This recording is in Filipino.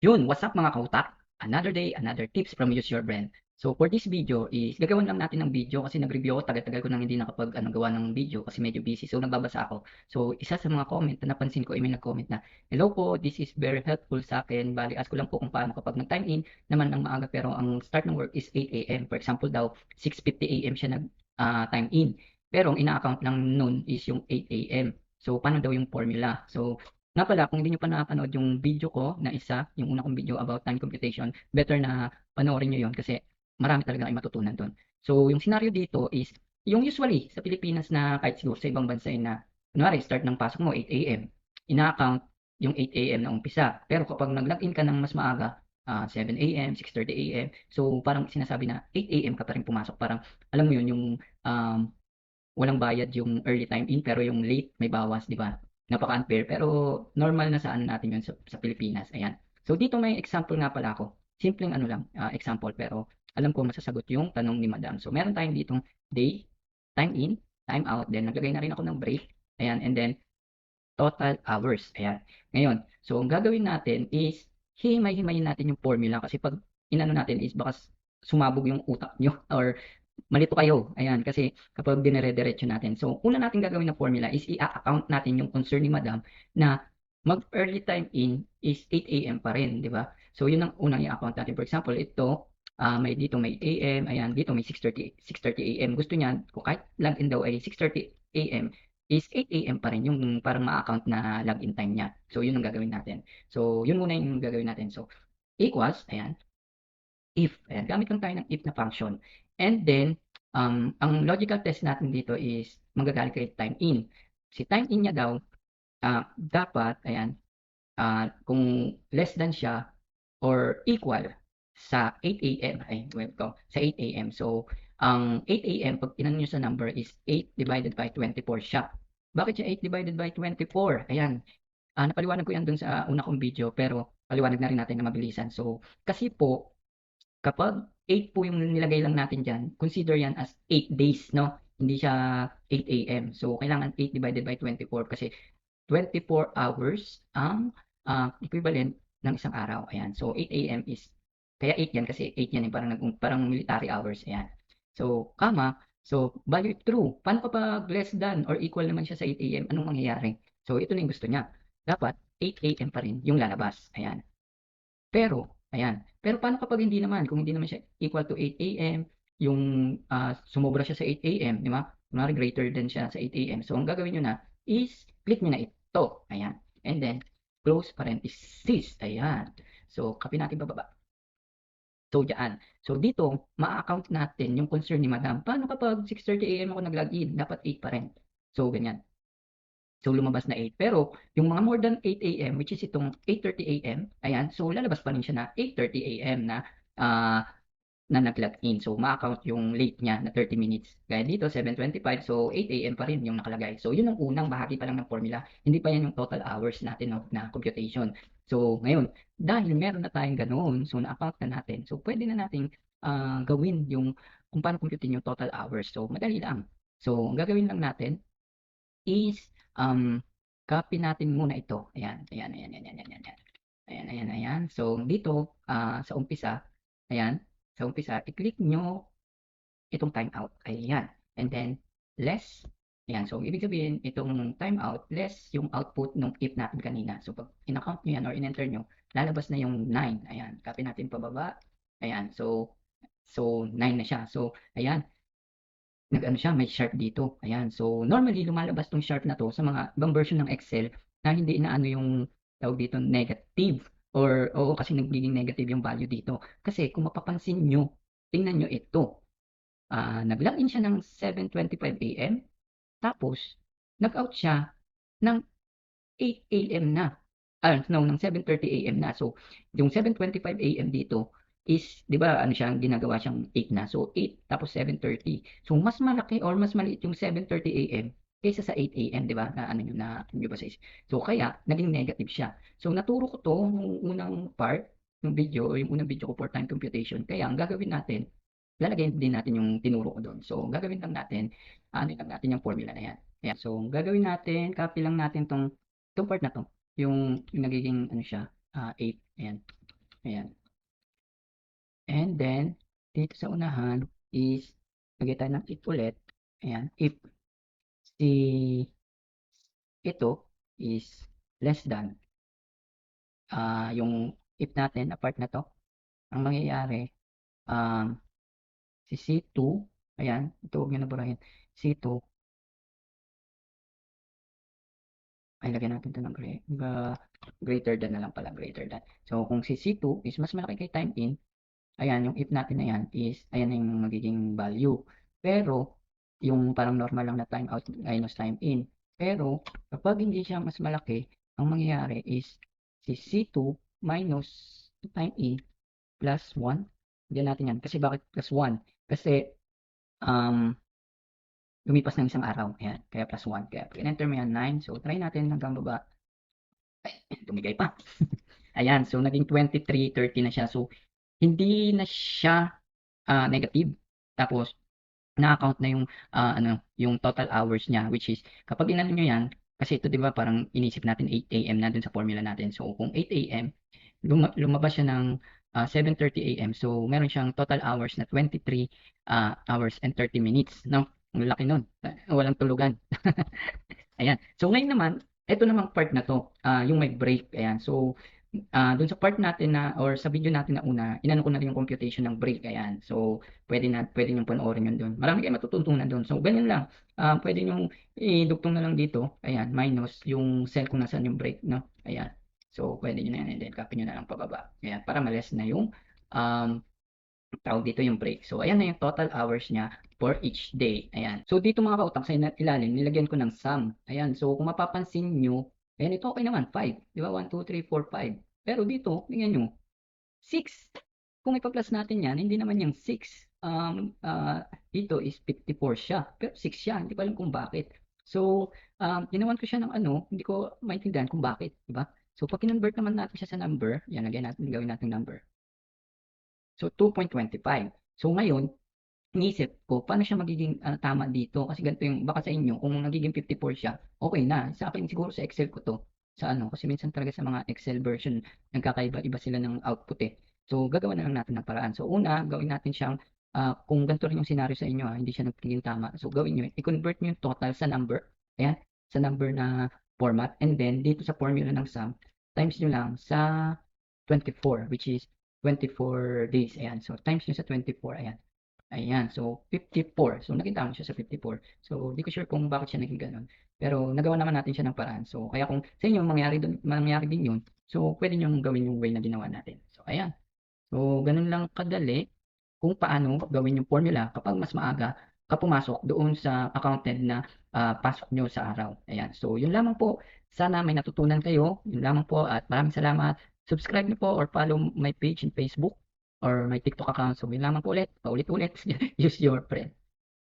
Yun, what's up mga kautak? Another day, another tips from Use Your Brain. So for this video is gagawin lang natin ng video kasi nag-review ako, tagal-tagal ko nang hindi gawa ng video kasi medyo busy. So nagbabasa ako. So isa sa mga comment na napansin ko ay may nag-comment na, "Hello po, this is very helpful sa akin. Bali, ask ko lang po kung paano kapag nag-time in naman ng maaga pero ang start ng work is 8 a.m. For example daw, 6:50 a.m. siya time in. Pero ang ina-account lang nun is yung 8 a.m. So paano daw yung formula? So nga pala, kung hindi nyo pa nakapanood yung video ko na isa, yung una kong video about time computation, better na panoorin nyo yun kasi marami talaga kayong matutunan doon. So, yung scenario dito is, yung usually sa Pilipinas na kahit siguro sa ibang bansa na, kunwari, start ng pasok mo 8 a.m., ina-account yung 8 a.m. na umpisa. Pero kapag nag-login ka ng mas maaga, 7 a.m., 6:30 a.m., so parang sinasabi na 8 a.m. ka pa rin pumasok. Parang, alam mo yun, yung um, walang bayad yung early time in pero yung late may bawas, 'di ba? Napaka-unfair pero normal na sa ano natin 'yun sa Pilipinas. Ayan. So dito may example nga pala ako. Simpleng ano lang, example pero alam ko masasagot yung tanong ni Madam. So meron tayong ditong day, time in, time out, then naglagay na rin ako ng break. Ayan, and then total hours. Ayan. Ngayon, so ang gagawin natin is himay-himayin natin yung formula kasi pag inano natin is baka sumabog yung utak nyo or malito kayo. Ayan, kasi kapag dinire-diretso natin. So, una natin gagawin na formula is i-account natin yung concern ni Madam na mag-early time in is 8 a.m. pa rin, di ba? So, yun ang unang i-account natin. For example, ito, may dito may AM, ayan, dito may 6:30 AM. Gusto niya, kung kahit login daw ay 6:30 AM, is 8 AM pa rin yung parang ma-account na login time niya. So, yun ang gagawin natin. So, yun muna yung gagawin natin. So, equals, ayan, if. Ayan, gamit lang tayo ng if na function. And then, ang logical test natin dito is manggagaling kay time in. Si time in niya daw, dapat, ayan, kung less than siya or equal sa 8 AM, ay, wait ko, sa 8 AM. So, ang 8 AM, pag tinanong nyo sa number is 8 divided by 24 siya. Bakit siya 8 divided by 24? Ayan, napaliwanag ko yan dun sa una kong video, pero paliwanag na rin natin na mabilisan. So, kasi po, kapag 8 po yung nilagay lang natin diyan, consider yan as 8 days, no? Hindi siya 8 AM. So, kailangan 8 divided by 24 kasi 24 hours ang equivalent ng isang araw. Ayan. So, 8 AM is, kaya 8 yan kasi 8 yan, parang, parang military hours. Ayan. So, comma. So, value true. Paano kapag less than or equal naman siya sa 8 AM? Anong mangyayari? So, ito na yung gusto niya. Dapat 8 AM pa rin yung lalabas. Ayan. Pero, ayan. Pero paano kapag hindi naman? Kung hindi naman siya equal to 8 AM, yung sumobra siya sa 8 AM, di ba? Kunwari greater than siya sa 8 AM. So, ang gagawin nyo na is click nyo na ito. Ayan. And then, close parenthesis. Ayan. So, copy natin bababa. So, dyan. So, dito, ma-account natin yung concern ni Madam. Paano kapag 6:30 AM ako nag-login? Dapat 8 pa rin. So, ganyan. So, lumabas na 8. Pero, yung mga more than 8 AM, which is itong 8:30 AM, ayan, so lalabas pa rin siya na 8:30 AM ah, na nag-log in. So, ma-account yung late niya na 30 minutes. Gaya dito, 7:25, so 8 AM pa rin yung nakalagay. So, yun ang unang bahagi pa lang ng formula. Hindi pa yan yung total hours natin, no, na computation. So, ngayon, dahil meron na tayong ganoon, so na-account na natin, so pwede na nating gawin yung kung paano computein yung total hours. So, madali lang. So, ang gagawin lang natin, is, copy natin muna ito. Ayan, ayan, ayan, ayan, ayan, ayan, ayan. Ayan, ayan, ayan. So, dito, sa umpisa, ayan, sa umpisa, i-click nyo itong timeout. Ayan. And then, less, ayan. So, ibig sabihin, itong timeout, less yung output ng if natin kanina. So, pag in-account nyo yan or in-enter nyo, lalabas na yung 9. Ayan. Copy natin pababa. Ayan. So 9 na siya. So, ayan, nag-ano siya, may sharp dito. Ayan. So, normally, lumalabas tong sharp na to sa mga ibang version ng Excel na hindi inaano yung tawag dito negative or oo kasi nagiging negative yung value dito. Kasi kung mapapansin nyo, tingnan nyo ito. Nag-login siya ng 7:25 AM tapos nag-out siya ng 8 AM na. No, ng 7:30 AM na. So, yung 7:25 AM dito is, di ba, ano siya, ginagawa siyang 8 na. So, 8 tapos 7:30. So, mas malaki or mas maliit yung 7:30 AM kaysa sa 8 AM, di ba? Na ano yun, na, yung ba sa So, kaya, naging negative siya. So, naturo ko to, yung unang part ng video, o yung unang video ko for time computation. Kaya, ang gagawin natin, lalagay din natin yung tinuro ko doon. So, ang gagawin lang natin, ano lang natin yung formula na yan. Ayan. So, ang gagawin natin, copy lang natin tong part na to. Yung nagiging, ano siya, 8. Ayan. Ayan. And then, dito sa unahan is lagay tayo ng if ulit. Ayan, if si ito is less than yung if natin na part na 'to, ang mangyayari, um, si C2, ayan, ito huwag niyo na burahin, C2 ay lagyan natin 'to ng greater than na lang pala, greater than. So, kung si C2 is mas malaki kay time in, ayan, yung if natin na yan is, ayan na yung magiging value. Pero, yung parang normal lang na time out minus time in. Pero, kapag hindi siya mas malaki, ang mangyayari is si C2 minus time in plus 1. Diyan natin yan. Kasi bakit plus 1? Kasi, um, lumipas ng isang araw. Ayan. Kaya plus 1. Kaya pag enter mo yan 9. So, try natin hanggang baba. Ay, tumigay pa. Ayan. So, naging 23, 30 na siya. So, hindi na siya negative. Tapos, na-count na yung yung total hours niya, which is kapag inano niyo yan, kasi ito 'di ba parang inisip natin 8 AM na dun sa formula natin. So kung 8 AM, lumabas siya ng 7:30 AM. So meron siyang total hours na 23 hours and 30 minutes. No? Ang laki nun. Walang tulugan. Ayan. So ngayon naman, ito namang part na to, yung may break. Ayan. So dun sa part natin na or sa video natin na una, inano ko na rin yung computation ng break. Ayan. So pwede niyong panoorin yun dun. Marami kayong matututunan dun. So ganyan lang. Pwede niyong idugtong na lang dito. Ayan. Minus yung cell kung nasaan yung break. No? Ayan. So pwede niyo na yan. And then copy niyo na lang pababa. Ayan. Para males na yung um, tawag dito yung break. So, ayan na yung total hours niya for each day. Ayan. So, dito mga kautang sa ilalim, nilagyan ko ng sum. Ayan. So, kung mapapansin nyo, ayan, ito okay naman, 5. Di ba? 1, 2, 3, 4, 5. Pero dito, tingnan nyo, 6. Kung ipa-plus natin yan, hindi naman yung 6. Dito is 54 siya. Pero 6 siya. Hindi ko alam kung bakit. So, ginawan ko siya ng ano, hindi ko maintindihan kung bakit. Di ba? So, pag kinonvert naman natin siya sa number, yan, lagyan natin, gawin natin number. So, 2.25. So, ngayon, inisip ko, paano siya magiging tama dito? Kasi ganito yung, baka sa inyo, kung nagiging 54 siya, okay na. Sa akin, siguro sa Excel ko to. Sa ano, kasi minsan talaga sa mga Excel version, nagkakaiba-iba sila ng output eh. So, gagawa na lang natin ng paraan. So, una, gawin natin siyang, kung ganito rin yung scenario sa inyo, hindi siya nagiging tama. So, gawin nyo, i-convert nyo yung total sa number. Ayan, sa number na format. And then, dito sa formula ng sum, times nyo lang sa 24, which is 24 days. Ayan. So, times nyo sa 24. Ayan. Ayan. So, 54. So, naging tama siya sa 54. So, di ko sure kung bakit siya naging ganun. Pero, nagawa naman natin siya ng paraan. So, kaya kung sa inyo mangyari din yun, so, pwede nyo gawin yung way na ginawa natin. So, ayan. So, ganun lang kadali kung paano gawin yung formula kapag mas maaga ka pumasok doon sa accounted na pasok nyo sa araw. Ayan. So, yun lamang po. Sana may natutunan kayo. Yun lamang po at maraming salamat. Subscribe niyo po or follow my page in Facebook or my TikTok account. So, yun lamang po ulit. Paulit-ulit. Use your friend.